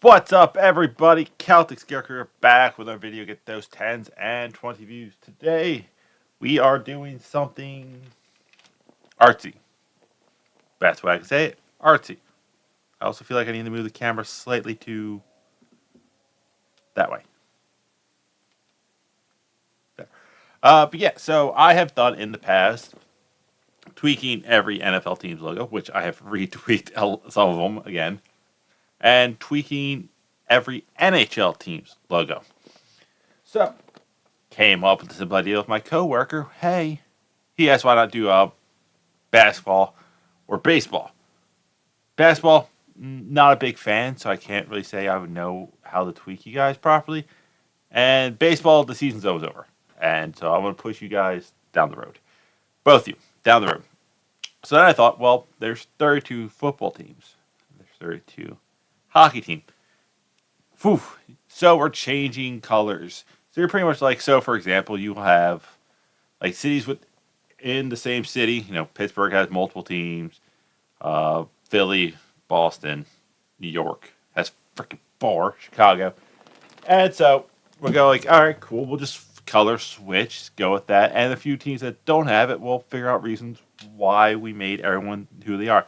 What's up, everybody? Celtic Scarecrow back with our video. Get those 10s and 20 views. Today, we are doing something artsy. Best way I can say it, artsy. I also feel like I need to move the camera slightly to that way. There. But yeah, so I have done in the past tweaking every NFL team's logo, which I have retweaked some of them again, and tweaking every NHL team's logo. So, came up with the simple idea with my coworker. Hey, he asked why not do basketball or baseball. Basketball, not a big fan, so I can't really say I would know how to tweak you guys properly. And baseball, the season's always over, and so I want to push you guys down the road, both of you down the road. So then I thought, well, there's 32 football teams, there's 32 hockey teams. Whew. So we're changing colors. So you're pretty much like, so for example, you have like cities within the same city. You know, Pittsburgh has multiple teams. Philly, Boston, New York has freaking four. Chicago, and so we'll go like, all right, cool. We'll just color switch, go with that. And a few teams that don't have it, we'll figure out reasons why we made everyone who they are.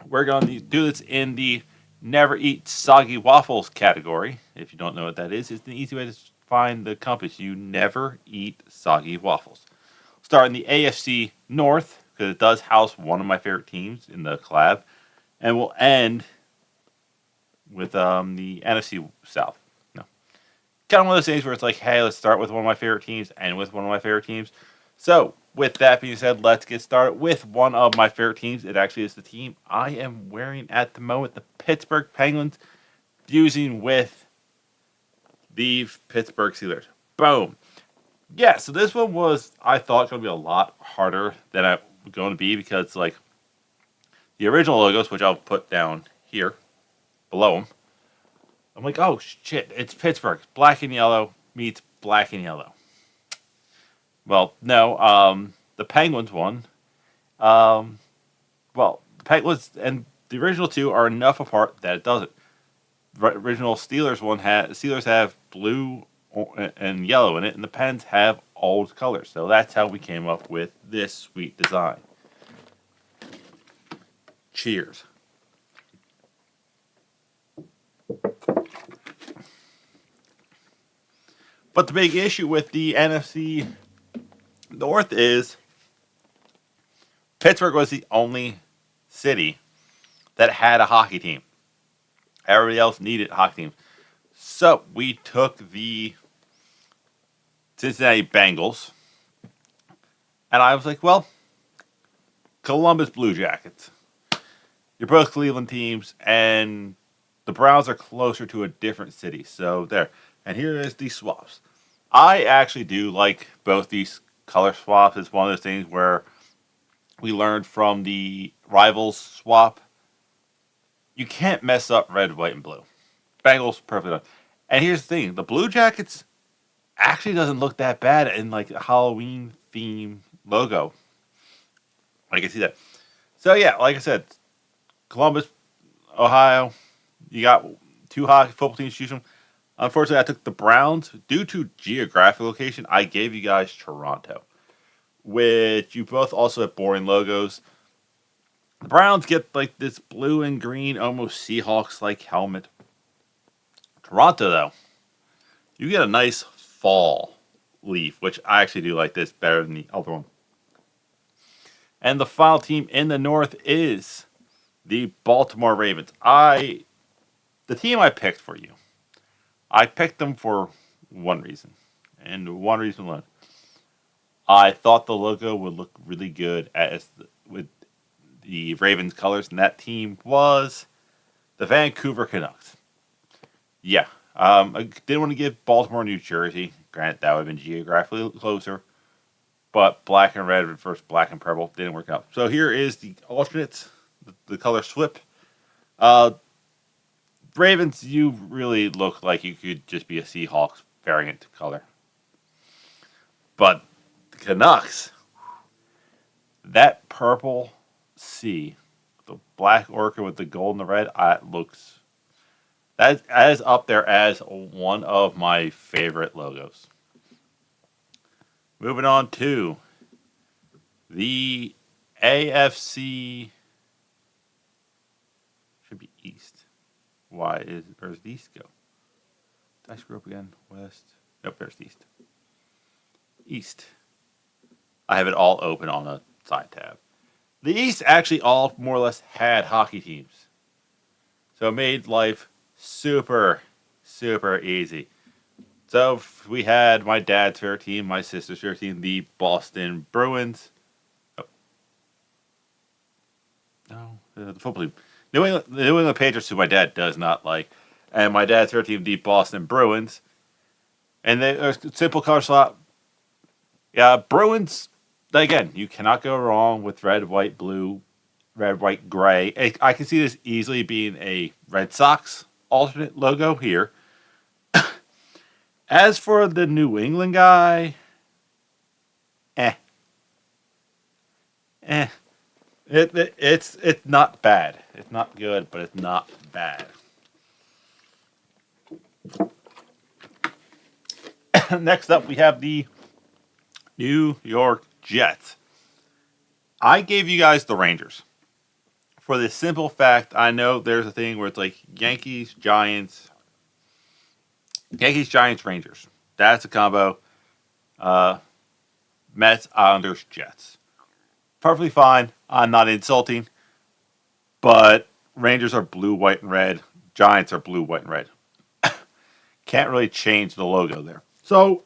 We're going to do this in the never eat soggy waffles category. If you don't know what that is, it's an easy way to find the compass. You never eat soggy waffles. Start in the AFC North, because it does house one of my favorite teams in the collab. And we'll end with the NFC South. No. Kind of one of those things where it's like, hey, let's start with one of my favorite teams and with one of my favorite teams. So, with that being said, let's get started with one of my favorite teams. It actually is the team I am wearing at the moment, the Pittsburgh Penguins, fusing with the Pittsburgh Steelers. Boom. Yeah, so this one was, I thought, going to be a lot harder than it was going to be because, like, the original logos, which I'll put down here below them, I'm like, oh, shit, it's Pittsburgh. Black and yellow meets black and yellow. Well, no, the Penguins one. Well, the Penguins and the original two are enough apart that it doesn't. The original Steelers have blue and yellow in it, and the Pens have all colors. So that's how we came up with this sweet design. Cheers. But the big issue with the NFC North is Pittsburgh was the only city that had a hockey team. Everybody else needed a hockey team. So we took the Cincinnati Bengals, and I was like, well, Columbus Blue Jackets. You're both Cleveland teams, and the Browns are closer to a different city. So there. And here is the swaps. I actually do like both these color swaps. It's one of those things where we learned from the Rivals swap. You can't mess up red, white, and blue. Bengals, perfect. And here's the thing. The Blue Jackets actually doesn't look that bad in like a Halloween theme logo. I can see that. So yeah, like I said, Columbus, Ohio, you got two hockey football teams to choose from. Unfortunately, I took the Browns. Due to geographic location, I gave you guys Toronto, which you both also have boring logos. The Browns get like this blue and green, almost Seahawks-like helmet. Toronto, though, you get a nice fall leaf, which I actually do like this better than the other one. And the final team in the North is the Baltimore Ravens. The team I picked for you. I picked them for one reason, and one reason alone. I thought the logo would look really good with the Ravens colors, and that team was the Vancouver Canucks. Yeah, I didn't want to give Baltimore, New Jersey. Granted, that would have been geographically closer, but black and red versus black and purple didn't work out. So here is the alternates, the color swip. Uh, Ravens, you really look like you could just be a Seahawks variant color. But the Canucks, that purple sea, the black orchid with the gold and the red, it looks That is up there as one of my favorite logos. Moving on to the AFC, should be East. Where's the East go? Did I screw up again? West. Nope, there's the East. East. I have it all open on a side tab. The East actually all more or less had hockey teams. So it made life super, super easy. So we had my dad's favorite team, my sister's favorite team, the Boston Bruins. Oh, no, the football team. The New England Patriots, who my dad does not like. And my dad's favorite team, the Boston Bruins. And they are simple color slot. Yeah, Bruins, again, you cannot go wrong with red, white, blue, red, white, gray. I can see this easily being a Red Sox alternate logo here. As for the New England guy, eh, eh. It's not bad. It's not good, but it's not bad. Next up, we have the New York Jets. I gave you guys the Rangers for the simple fact I know there's a thing where it's like Yankees, Giants, Rangers. That's a combo. Uh, Mets, Islanders, Jets. Perfectly fine. I'm not insulting, but Rangers are blue, white, and red. Giants are blue, white, and red. Can't really change the logo there. So,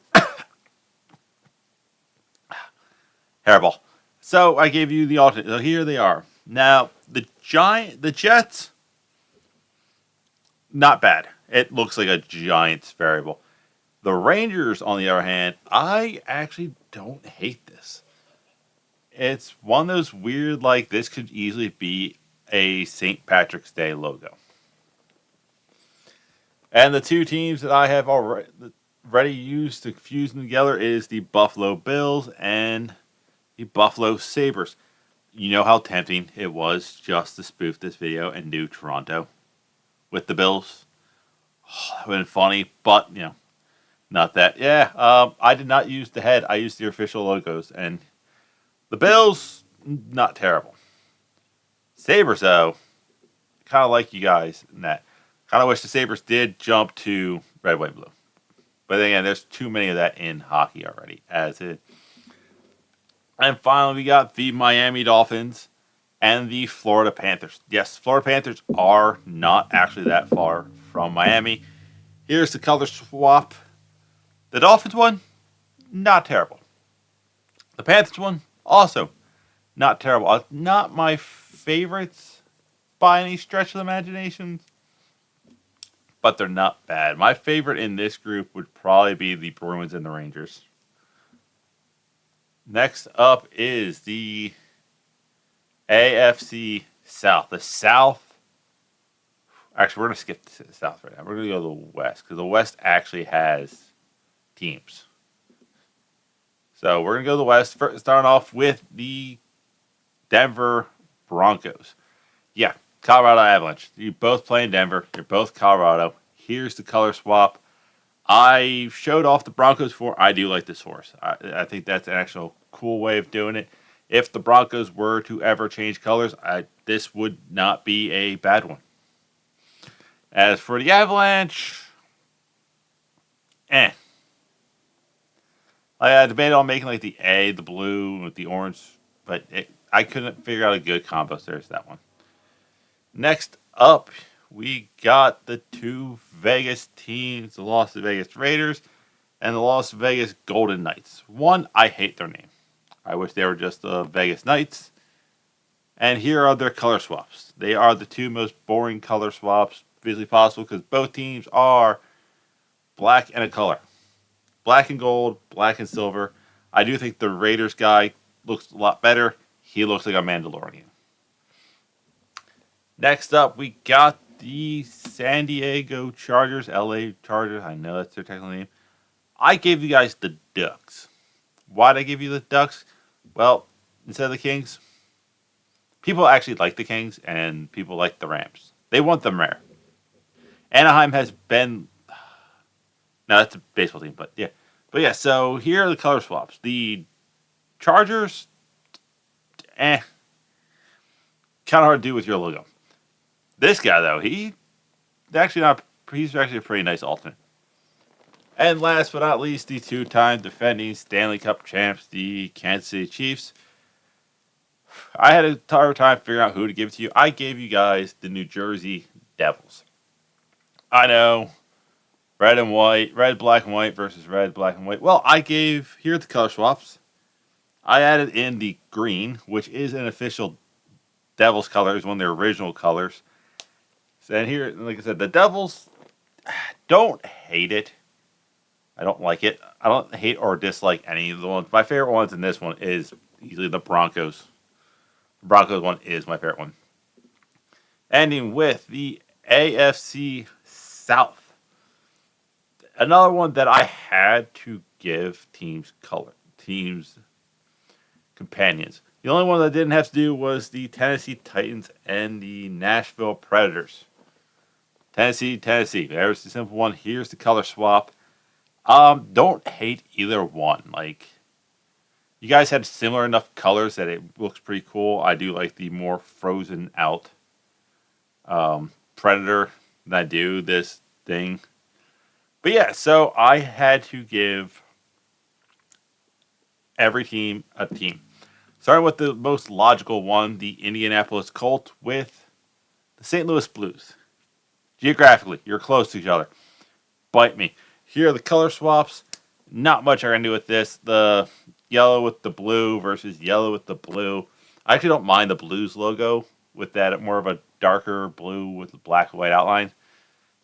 hairball. So I gave you the alternate. So here they are. Now the Jets, not bad. It looks like a Giants variable. The Rangers, on the other hand, I actually don't hate this. It's one of those weird, like, this could easily be a St. Patrick's Day logo. And the two teams that I have already used to fuse them together is the Buffalo Bills and the Buffalo Sabres. You know how tempting it was just to spoof this video and do Toronto with the Bills. Oh, that would have been funny, but, not that. Yeah, I did not use the head. I used the official logos. And the Bills, not terrible. Sabres, though, kind of like you guys in that. Kind of wish the Sabres did jump to red, white, blue. But again, there's too many of that in hockey already, as it. And finally, we got the Miami Dolphins and the Florida Panthers. Yes, Florida Panthers are not actually that far from Miami. Here's the color swap. The Dolphins one, not terrible. The Panthers one, also not terrible. Not my favorites by any stretch of the imagination, but they're not bad. My favorite in this group would probably be the Bruins and the Rangers. Next up is the AFC South. The South. Actually, we're going to skip the South right now. We're going to go to the West because the West actually has teams. So we're going to go to the West. Starting off with the Denver Broncos. Yeah, Colorado Avalanche. You both play in Denver. You're both Colorado. Here's the color swap. I showed off the Broncos for. I do like this horse. I think that's an actual cool way of doing it. If the Broncos were to ever change colors, this would not be a bad one. As for the Avalanche, I debated on making like the A, the blue with the orange, but I couldn't figure out a good combo. So there's that one. Next up, we got the two Vegas teams, the Las Vegas Raiders and the Las Vegas Golden Knights. One, I hate their name. I wish they were just the Vegas Knights. And here are their color swaps. They are the two most boring color swaps physically possible because both teams are black and a color. Black and gold, black and silver. I do think the Raiders guy looks a lot better. He looks like a Mandalorian. Next up, we got the San Diego Chargers, LA Chargers. I know that's their technical name. I gave you guys the Ducks. Why did I give you the Ducks? Well, instead of the Kings, people actually like the Kings and people like the Rams. They want them rare. Anaheim has been. No, that's a baseball team, but yeah. But yeah, so here are the color swaps. The Chargers, kind of hard to do with your logo. This guy, though, he's actually a pretty nice alternate. And last but not least, the two-time defending Stanley Cup champs, the Kansas City Chiefs. I had a hard time figuring out who to give it to you. I gave you guys the New Jersey Devils. I know, red and white, red, black, and white versus red, black, and white. Well, here are the color swaps. I added in the green, which is an official Devils color, is one of their original colors. And here, like I said, the Devils, don't hate it. I don't like it. I don't hate or dislike any of the ones. My favorite ones in this one is easily the Broncos. The Broncos one is my favorite one. Ending with the AFC South. Another one that I had to give teams companions. The only one that didn't have to do was the Tennessee Titans and the Nashville Predators. Tennessee. There's the simple one. Here's the color swap. Don't hate either one. Like, you guys had similar enough colors that it looks pretty cool. I do like the more frozen out Predator than I do this thing. But yeah, so I had to give every team a team. Starting with the most logical one, the Indianapolis Colts with the St. Louis Blues. Geographically, you're close to each other. Bite me. Here are the color swaps. Not much I can do with this. The yellow with the blue versus yellow with the blue. I actually don't mind the Blues logo with that more of a darker blue with a black and white outline.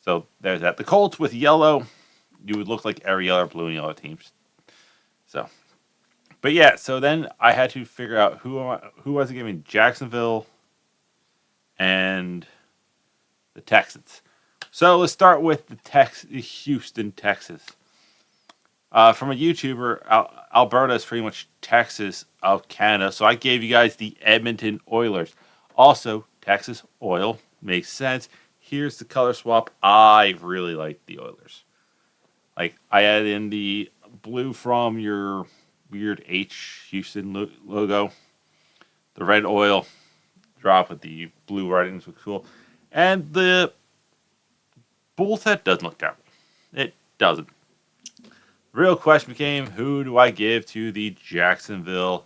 So there's that. The Colts with yellow, you would look like every other blue and yellow teams. So, but yeah. So then I had to figure out who was giving Jacksonville and the Texans. So let's start with the Houston, Texas. From a YouTuber, Alberta is pretty much Texas of Canada. So I gave you guys the Edmonton Oilers. Also, Texas oil makes sense. Here's the color swap. I really like the Oilers. Like, I added in the blue from your weird Houston logo. The red oil drop with the blue writings was cool. And the Bulls set doesn't look terrible. It doesn't. The real question became, who do I give to the Jacksonville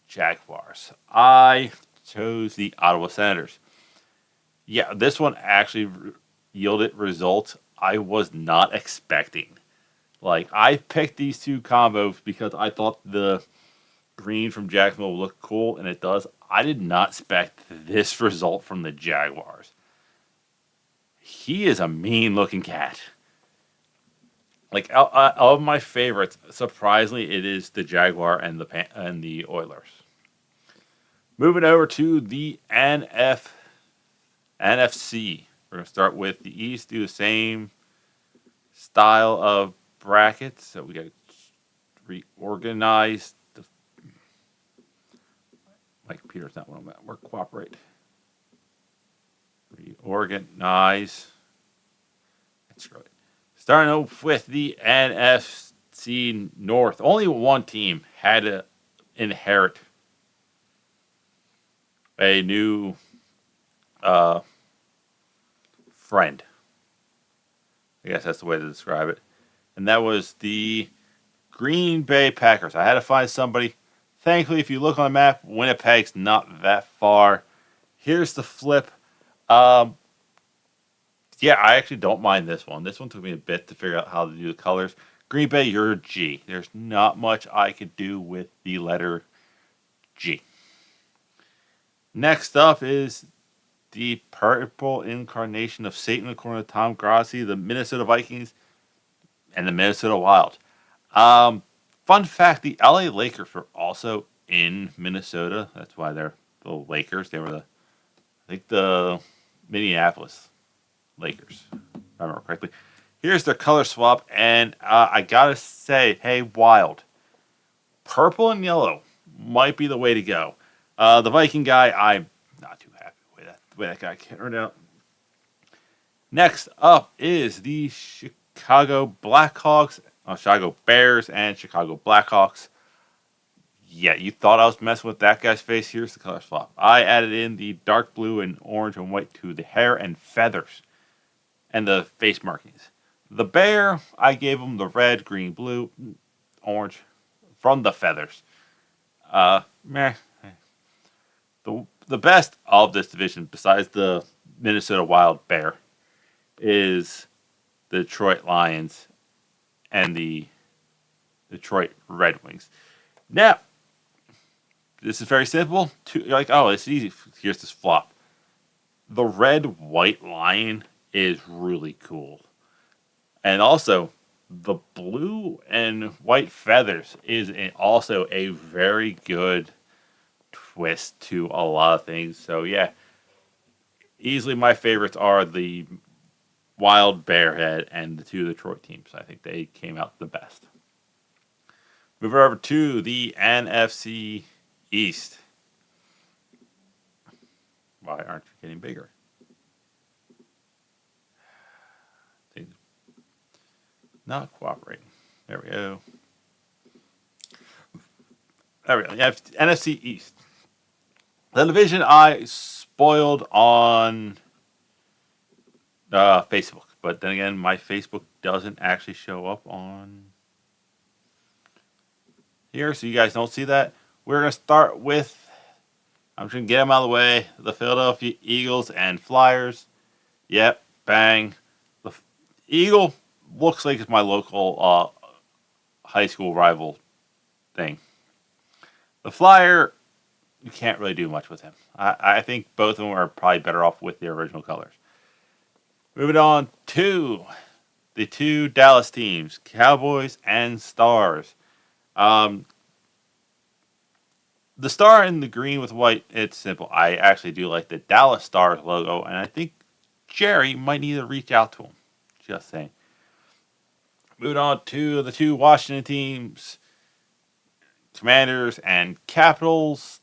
Jaguars? I chose the Ottawa Senators. Yeah, this one actually yielded results I was not expecting. Like, I picked these two combos because I thought the green from Jacksonville would look cool, and it does. I did not expect this result from the Jaguars. He is a mean-looking cat. Like, of my favorites, surprisingly, it is the Jaguar and the Oilers. Moving over to the NFC. We're going to start with the East, do the same style of brackets. So we got to reorganize. My computer's not one of them. We're cooperate. Reorganize. That's right. Starting off with the NFC North. Only one team had to inherit a new friend. I guess that's the way to describe it. And that was the Green Bay Packers. I had to find somebody. Thankfully, if you look on the map, Winnipeg's not that far. Here's the flip. Yeah, I actually don't mind this one. This one took me a bit to figure out how to do the colors. Green Bay, you're a G. There's not much I could do with the letter G. Next up is the purple incarnation of Satan, according to Tom Grassi, the Minnesota Vikings, and the Minnesota Wild. Fun fact, the LA Lakers were also in Minnesota. That's why they're the Lakers. They were the Minneapolis Lakers, if I remember correctly. Here's their color swap, and I gotta say, hey, Wild. Purple and yellow might be the way to go. The Viking guy, I'm not too happy with the way that guy turned out. Next up is the Chicago Bears and Chicago Blackhawks. Yeah, you thought I was messing with that guy's face? Here's the color swap. I added in the dark blue and orange and white to the hair and feathers and the face markings. The bear, I gave him the red, green, blue, orange from the feathers. Meh. The best of this division, besides the Minnesota Wild Bear, is the Detroit Lions and the Detroit Red Wings. Now, this is very simple. You're like, oh, it's easy. Here's this flop. The red white lion is really cool. And also, the blue and white feathers is also a very good twist to a lot of things. So, yeah, easily my favorites are the Wild Bearhead and the two Detroit teams. I think they came out the best. Move over to the NFC East. Why aren't you getting bigger? Things not cooperating. There we go. There we go. Yeah, NFC East. The division I spoiled on Facebook, but then again, my Facebook doesn't actually show up on here, so you guys don't see that. We're going to start with, I'm just going to get them out of the way, the Philadelphia Eagles and Flyers. Yep, bang. The Eagle looks like it's my local high school rival thing. The Flyer, you can't really do much with him. I think both of them are probably better off with their original colors. Moving on to the two Dallas teams, Cowboys and Stars. The star in the green with white, it's simple. I actually do like the Dallas Stars logo, and I think Jerry might need to reach out to him. Just saying. Moving on to the two Washington teams, Commanders and Capitals.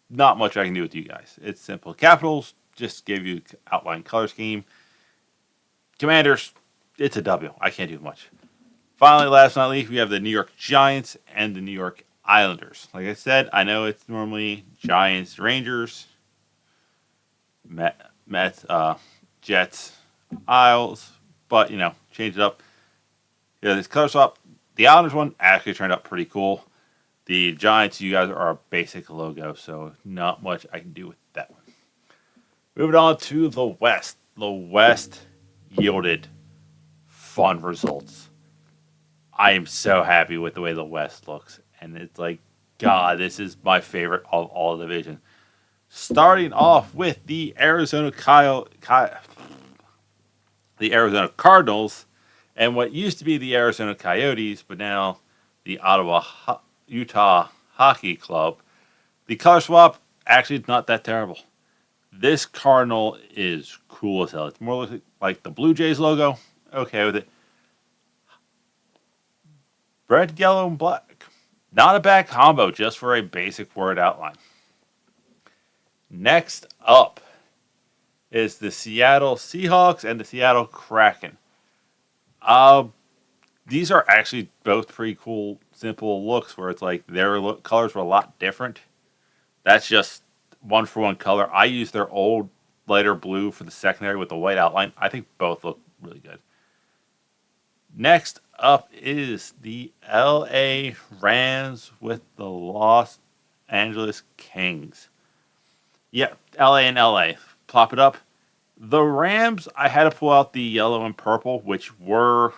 Not much I can do with you guys. It's simple. Capitals just give you outline color scheme. Commanders, it's a W. I can't do much. Finally, last but not least, we have the New York Giants and the New York Islanders. Like I said, I know it's normally Giants, Rangers, Mets, Jets, Isles, but change it up. Yeah, this color swap. The Islanders one actually turned out pretty cool. The Giants, you guys are a basic logo, so not much I can do with that one. Moving on to the West. The West yielded fun results. I am so happy with the way the West looks. And it's like, God, this is my favorite of all divisions. Starting off with the Arizona Cardinals and what used to be the Arizona Coyotes, but now the Utah Hockey Club. The color swap actually is not that terrible. This Cardinal is cool as hell. It's more like the Blue Jays logo. Okay with it. Red, yellow, and black. Not a bad combo just for a basic word outline. Next up is the Seattle Seahawks and the Seattle Kraken. These are actually both pretty cool, simple looks where it's like their colors were a lot different. That's just one for one color. I use their old lighter blue for the secondary with the white outline. I think both look really good. Next up is the LA Rams with the Los Angeles Kings. Yeah, LA and LA. Plop it up. The Rams, I had to pull out the yellow and purple, which were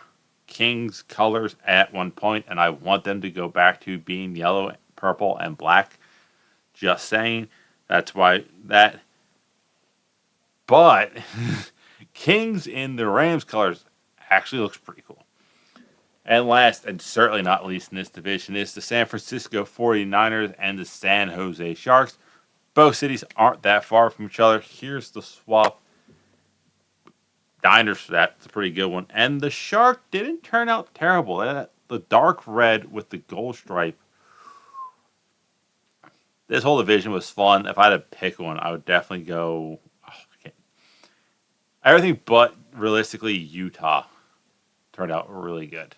Kings colors at one point, and I want them to go back to being yellow, purple, and black. Just saying. That's why that. But Kings in the Rams colors actually looks pretty cool. And last, and certainly not least in this division, is the San Francisco 49ers and the San Jose Sharks. Both cities aren't that far from each other. Here's the swap. Niners, that's a pretty good one. And the Shark didn't turn out terrible. The dark red with the gold stripe. This whole division was fun. If I had to pick one, I would definitely go everything but realistically, Utah turned out really good.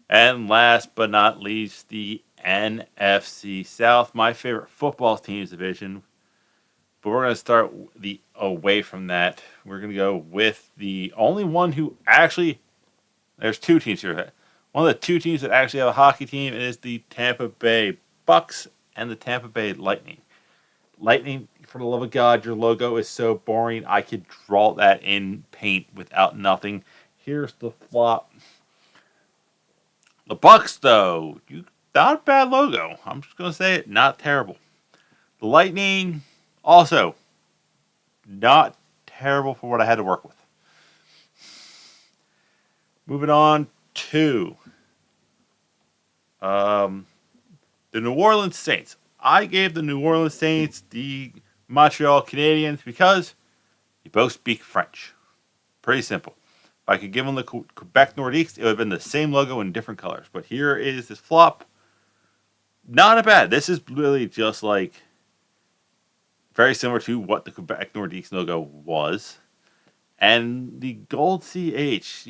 And last but not least, the NFC South, my favorite football team's division. But we're going to start the away from that. We're going to go with the only one who actually. There's two teams here. One of the two teams that actually have a hockey team is the Tampa Bay Bucks and the Tampa Bay Lightning. Lightning, for the love of God, your logo is so boring. I could draw that in paint without nothing. Here's the flop. The Bucks, though, not a bad logo. I'm just gonna say it, not terrible. The Lightning, also not terrible for what I had to work with. Moving on to the New Orleans Saints. I gave the New Orleans Saints the Montreal Canadiens because they both speak French. Pretty simple. If I could give them the Quebec Nordiques, it would have been the same logo in different colors. But here is this flop. Not a bad. This is really just like very similar to what the Quebec Nordiques logo was. And the gold CH,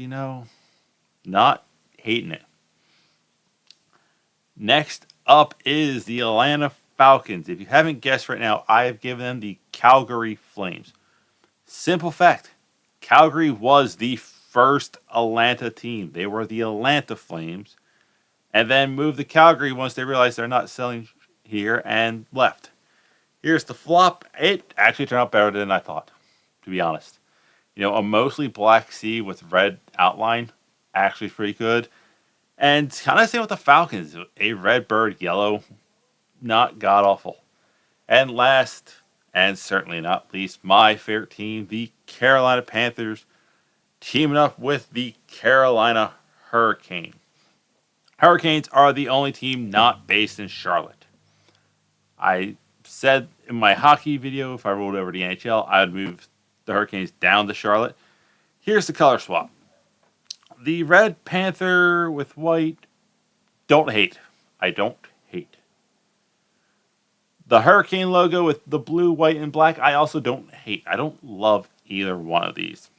not hating it. Next up is the Atlanta Falcons. If you haven't guessed right now, I have given them the Calgary Flames. Simple fact. Calgary was the first Atlanta team. They were the Atlanta Flames. And then moved to Calgary once they realized they're not selling here and left. Here's the flop. It actually turned out better than I thought, to be honest. A mostly black sea with red outline, actually pretty good. And kind of same with the Falcons. A red bird, yellow, not god awful. And last, and certainly not least, my favorite team, the Carolina Panthers, teaming up with the Carolina Hurricane. Hurricanes are the only team not based in Charlotte. I said in my hockey video, if I rolled over to the NHL, I would move the Hurricanes down to Charlotte. Here's the color swap. The red panther with white, don't hate. I don't hate. The Hurricane logo with the blue, white, and black, I also don't hate. I don't love either one of these.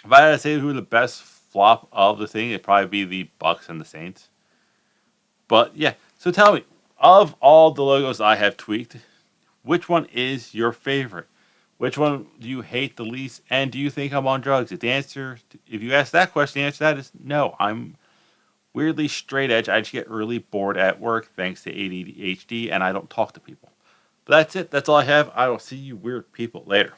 If I had to say who the best flop of the thing, it'd probably be the Bucks and the Saints. But yeah, so tell me, of all the logos I have tweaked, which one is your favorite? Which one do you hate the least? And do you think I'm on drugs? If you ask that question, the answer to that is no. I'm weirdly straight edge. I just get really bored at work thanks to ADHD, and I don't talk to people. But that's it. That's all I have. I will see you weird people later.